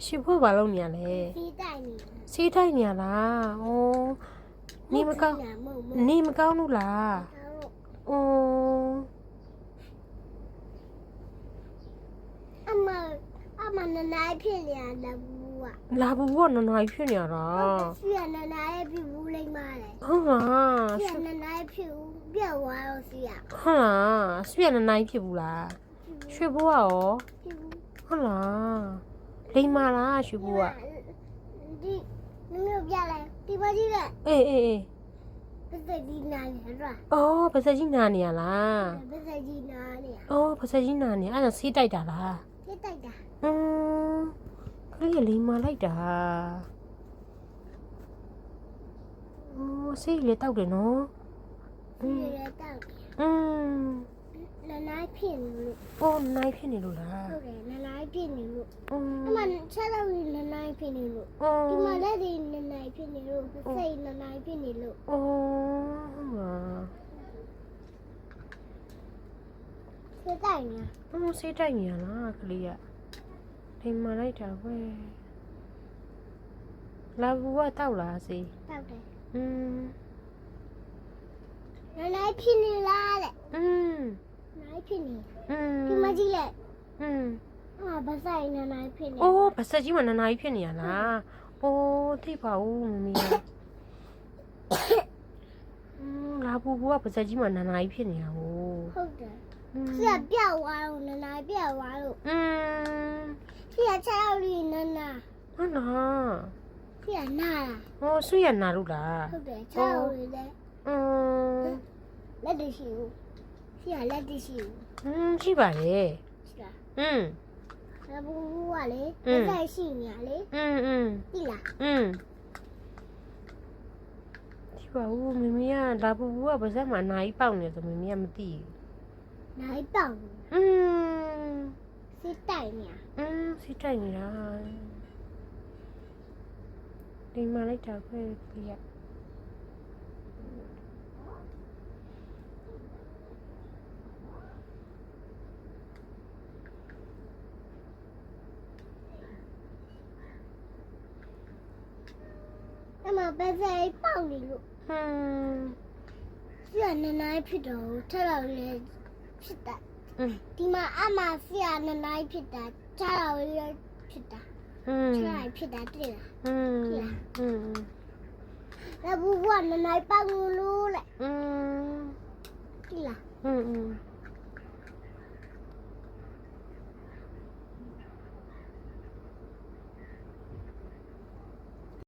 ရှိဖို့ဘာလုပ်နေရလဲ စီးတိုက်နေစေးထိုက်နေရလားဩနေမကောင်းနေမကောင်းလို့လားဩ အမနနိုင်ဖြစ်နေရတဘူးอ่ะ လာဘူးကနနိုင်ဖြစ်နေရတာ စီရနနိုင်ဖြစ်ဘူးလိမ့်မလေ ဟုတ်လား စီရနနိုင်ဖြစ်ဘူးပြက်သွားတော့စီရ ဟုတ်လားဆွေနနိုင်ဖြစ်ဘူးလားရွှေဘိုးကရော ဖြစ်ဘူး ဟုတ်လားလိမ္မာလားရွှေဘိုးက ဒီမျိုးပြလိုက်ဒီမကြီးက အေးအေးအေး ပစက်ကြီးနာနေတော့ အော်ပါစက်ကြီးနာနေရလား ပစက်ကြီးနာနေ အော်ပါစက်ကြီးနာနေအဲ့ဒါဆေးတိုက်တာလား စစ်တိုက်တာ ခလေးလိမ္မာလိုက်တာအော်ဆေးလေတောက်တယ်နော် စီရတောက် နနိုင်ဖြစ်နေလို့ အော်နိုင်ဖြစ်နေလို့လား ဟုတ်တယ်နနိုင်ဖြစ်နေလို့ အ အမချက်တော့နနိုင်ဖြစ်နေလို့ အော် ဒီမှာလက်ဒီနနိုင်ဖြစ်နေလို့စိတ်နနိုင်ဖြစ်နေလို့ အော်ဟုတ်လား စစ်တိုက်နေ အော်ဆေးတိုက်နေရလားခလေးကလိမ္မာလိုက်တာပဲလာဘူးကတောက်လားဆေး တောက်တယ် နနိုင်ဖြစ်နေလားတဲ့နိုင်ဖြစ်နေဒီမကြီးလက်ဗဆိုင်နနိုင်ဖြစ်နေ အိုးဗဆက်ကြီးမနနာကြီးဖြစ်နေရလားအိုးသိပါဦးမမီးလာဘူးကဗဆက်ကြီးမနနာကြီးဖြစ်နေရဟုတ် ဟုတ်တယ်စီကပြောက်သွားလို့နနိုင်ပြောက်သွားလို့စီကချက်တော့လီနနာ ဟုတ်လား စီကနာလား ဟောဆွေရနာလို့လား ဟုတ်တယ်ချက်တော့လီလဲလက်တရှိဘူးစီကလက်တရှိဘူး ရှိပါလေ ရှိလား อืม ဘူးကလေဗဆိုင်ရှိနေရလေဒီလား ရှိပါဦးမမီးကလာဘူးကဗဆက်မှာအနာကြီးပေါက်နေဆိုမမီးကမသိဘူး နိုင်ပေါက်စစ်တိုက်နေ စိတ်တိုက်နေတာဒီမှာလိုက်တာခွဲပြရအမဗဆိုင်ပေါက်နေလို့စီကနနိုင်ဖြစ်တော့ထက်တော့လေဖြစ်တာဒီမှာအမစီကနနိုင်ဖြစ်တာချက်တော့လေဖြစ်တာချက်လိုက်ဖြစ်တာတိလားแล้วဘူးကနနိုင်ပေါက်လို့လေတိလား